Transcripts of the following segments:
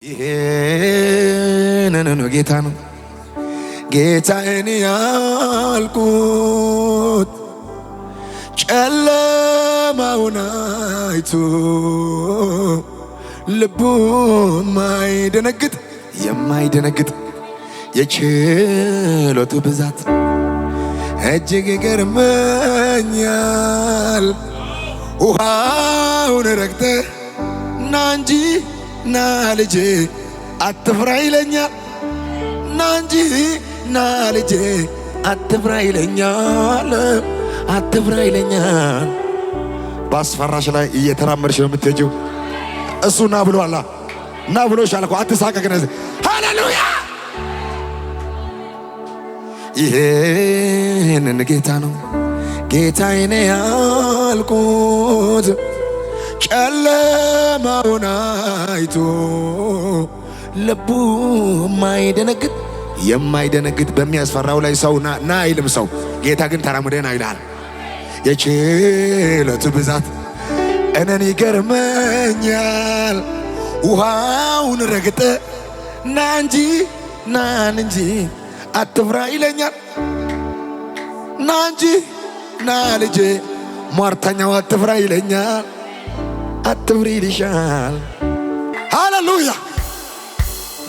ይሄንን ጌታ ነው ጌታዬን ያልኩት ጨለማውን አይቶ ልቡ የማይደነግጥ የችሎቱ ብዛት እጅግ ይገርመኛል። ውሃውን ረግጠህ ና እንጂ ና ልጄ አትፍራ ይለኛል። ና እንጂ ና ልጄ አትፍራ ይለኛል። አትፍራ ይለኛል። በአስፈራሽ ላይ እየተራመድሽ ነው የምትሄጂው። እሱ ና ብሎአላ ና ብሎሻል እኮ አትሳቀቅ። ሃሌሉያ! ይሄንን ጌታ ነው ጌታዬን ያልኩት ጨለማውን አይቶ ልቡ የማይደነግጥ በሚያስፈራው ላይ ሰው ና አይልም። ሰው ጌታ ግን ተራምደን አይልሃል። የችሎቱ ብዛት እኔን ይገርመኛል። ውሃውን ረግጠ ና እንጂ አትፍራ ይለኛል። ና እንጂ ና ልጄ ሟርተኛው አትፍራ ይለኛል። አትፍሪ ይልሻል። ሃሌሉያ!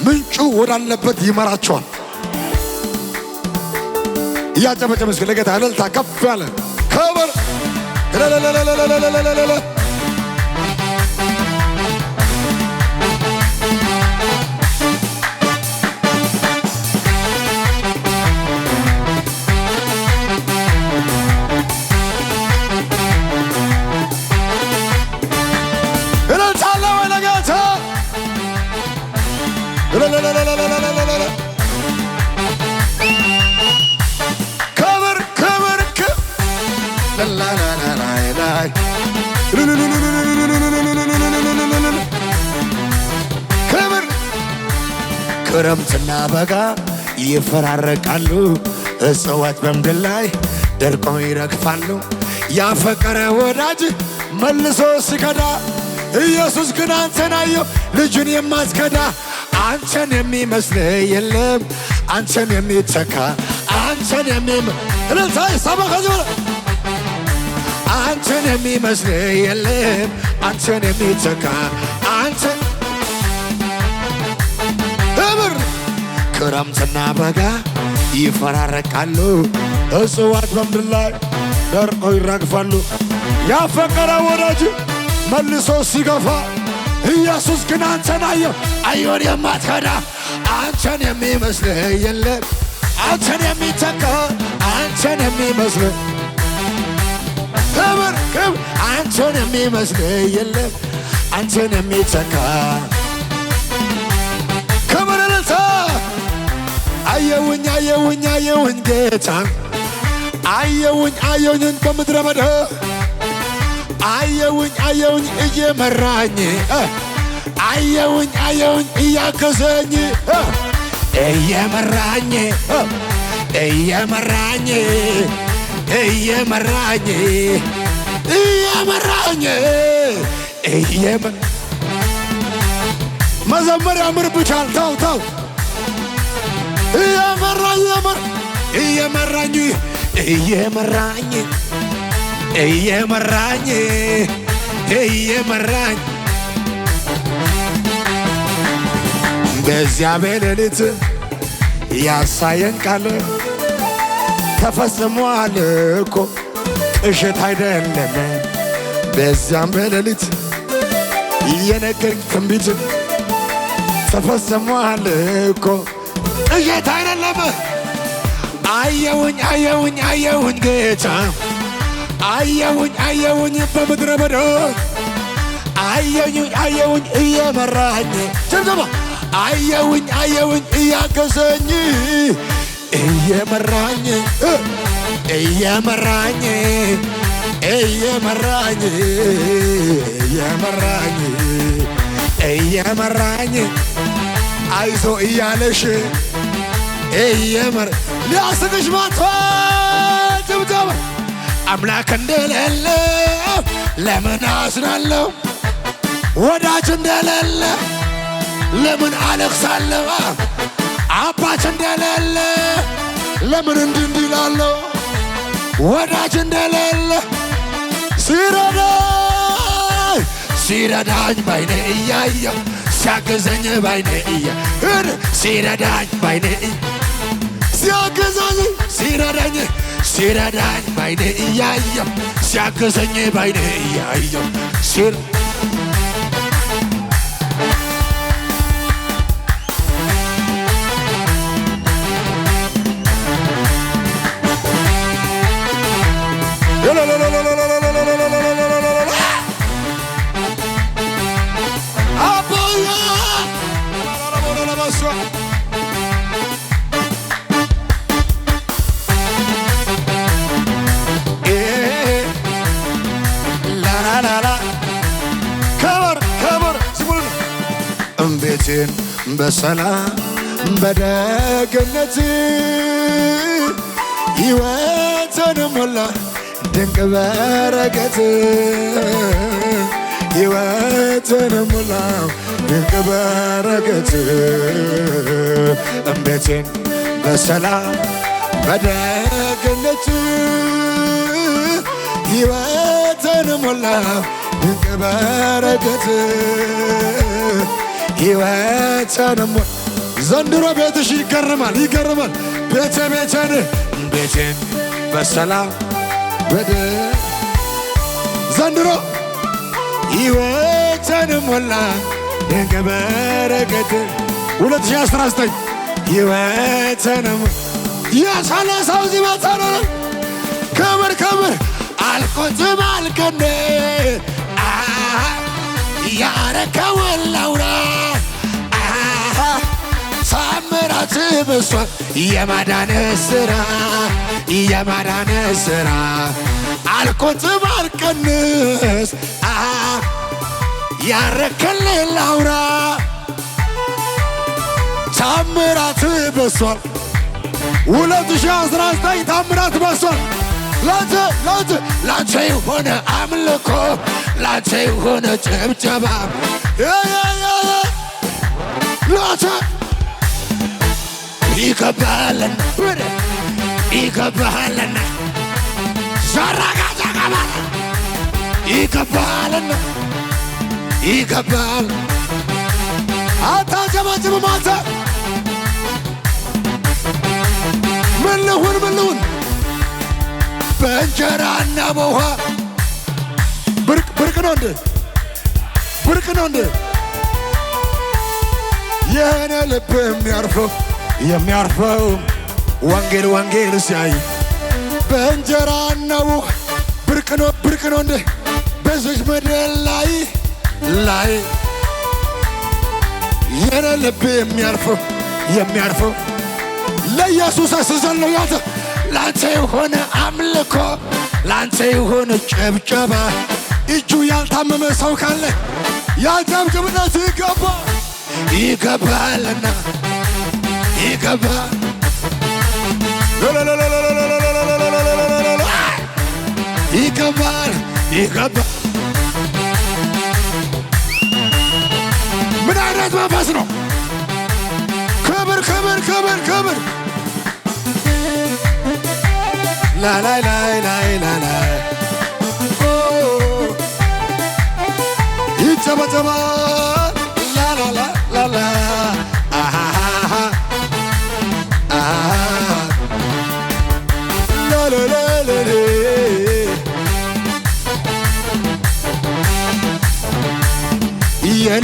ምንጩ ወዳለበት ይመራቸዋል። እያጨበጨበ እስከ ለጌታ እልልታ ከፍ ያለ ከበር ክረምትና በጋ ይፈራረቃሉ። እጽዋት በምድር ላይ ደርቀው ይረግፋሉ። ያፈቀረ ወዳጅ መልሶ ሲከዳ ኢየሱስ ግን አንተን አየው ልጁን የማትከዳ። አንተን የሚመስል የለም አንተን የሚተካ አንተን የሚመስል የለም አንተን የሚተካ አንተን ክረምትና በጋ ይፈራረቃሉ። እጽዋት በምድር ላይ ደርቀው ይረግፋሉ። ያፈቀረ ወዳጅ መልሶ ሲገፋ ኢየሱስ ግን አንተን አየው አየውን የማትከዳ። አንተን የሚመስል የለም አንተን የሚተካ አንተን የሚመስል ክብር አንተን የሚመስል የለም አንተን የሚተካ ክብር እልልታ። አየውኝ ጌታ አየውኝ በምድረ በዳ አየውኝ እየመራኝ አየውኝ እያገዘኝ እየመራኝ መዘመር ያምርብሻል። ተው እየመራኝ በዚያ በሌሊት ያሳየን ቃል ተፈጽሟል እኮ ቅዠት አይደለም። በዚያም በሌሊት የነገረኝ ትንቢት ተፈጽሟል እኮ ቅዠት አይደለም። አየውኝ ጌታ አየውኝ በምድረ በዳ አየውኝ እየመራኝ ጀምጀማ አየውኝ እያገዘኝ እየመራኝ አይዞ እያለሽ ሊያስቅሽ ማጥፋ ጀምጀማ አምላክ እንደሌለ ለምን አዝናለሁ? ወዳጅ እንደሌለ ለምን አለቅሳለሁ አባት እንደሌለ ለምን እንድንድላለሁ ወዳጅ እንደሌለ ሲረዳኝ ባይኔ እያየሁ ሲያግዘኝ ባይኔ እያየሁ ሲረዳኝ ባይኔ ሲያግዘኝ ሲረዳኝ ባይኔ እያየሁ ሲያግዘኝ ባይኔ እያየሁ ቤቴን በሰላም በደግነት ሕይወትን ሞላ ድንቅ በረከት ሕይወትን ሞላ ድንቅ በረከት ቤቴን በሰላም በደግነት ሕይወትን ሞላ ድንቅ በረከት ሕይወትን ዘንድሮ ቤትሽ ይገርማል ቤቴን በሰላም ዘንድሮ ሕይወትን ሞላ ድንቅ በረከት 2019 ሕይወትን ያሳለሰው ዚመታነ ክብር አልቆትም አልከኔ ያረከውን ላውራ ታምራት በሷል የማዳን ስራ አልቆጥም አልቀንስ ያረከልኝ ላውራ ታምራት በሷል 2019 ታምራት በሷል ላንተ የሆነ አምልኮ ላንተ የሆነ ጭብጨባ ላንተ ይገባሃልና ዛራጋዛጋባ ይገባል አታጨበጭብም አንተ ምን ልሁን በእንጀራና በውሃ ብርቅ ነው እንደ የኔ ልብ የሚያርፈው ወንጌል ሲያይ በእንጀራና በውሃ ብርቅ ነው እንደ በዚች ምድር ላይ የኔ ልብ የሚያርፈው ለኢየሱስ አስዘለው ያተ ላንተ የሆነ አምልኮ ላንተ የሆነ ጭብጨባ እጁ ያልታመመ ሰው ካለ ያጨብጭብለት ይገባልና ይገባል ምን አይነት መንፈስ ነው? ክብር ላይ ይጨበጨባል ላላ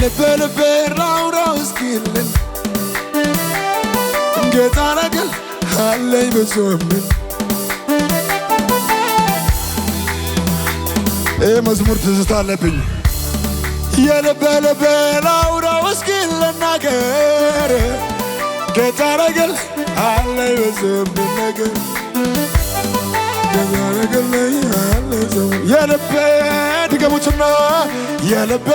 የልቤ ራውራው እስኪልን ጌታ ረገል አለኝ ብዙምን መዝሙር ትዝታ አለብኝ የልቤ ራውራው እስኪልን ነገር ጌታ ረገል አለኝ ብዙምን ነገር ጌታ ረገል አለኝ ብዙምን የልቤ ድገሙትና የልቤ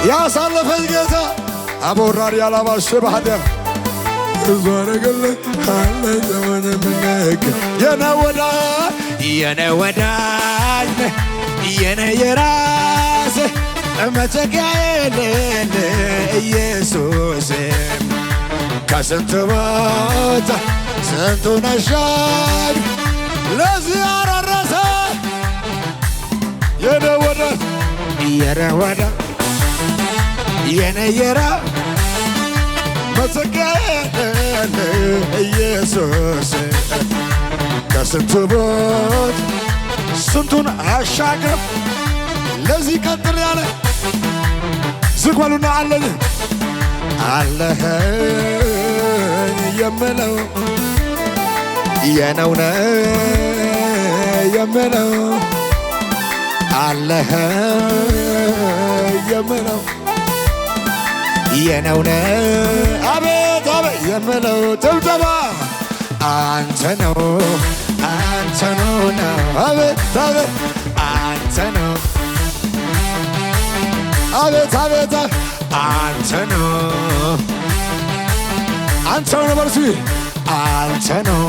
ያሳለፈኝ ጌታ አቦራሪ ያላባሽ ባህደ ዘረገለ አለ ዘመን ምንክ የነ ወዳጅ የነ የራስ ራሴ መጠጊያ የሌለ ኢየሱስ ከስንት ሞት ስንቱን አሻግ ለዚህ አራረሰ የነወደ የነወደ የነየራ መጠጊያ የሌለ ኢየሱስ ከስንት ሞት ስንቱን አሻገር ለዚህ ቀጥል ያለ ዝጓሉና አለኝ አለህ የምለው የነውነ የምለው አለህ የምለው የነውነ አቤት አቤት የምለው ጭብጨባ አንተ ነው አቤት አቤት አንተ ነው አቤት አቤት አንተ ነው በርሱ አንተ ነው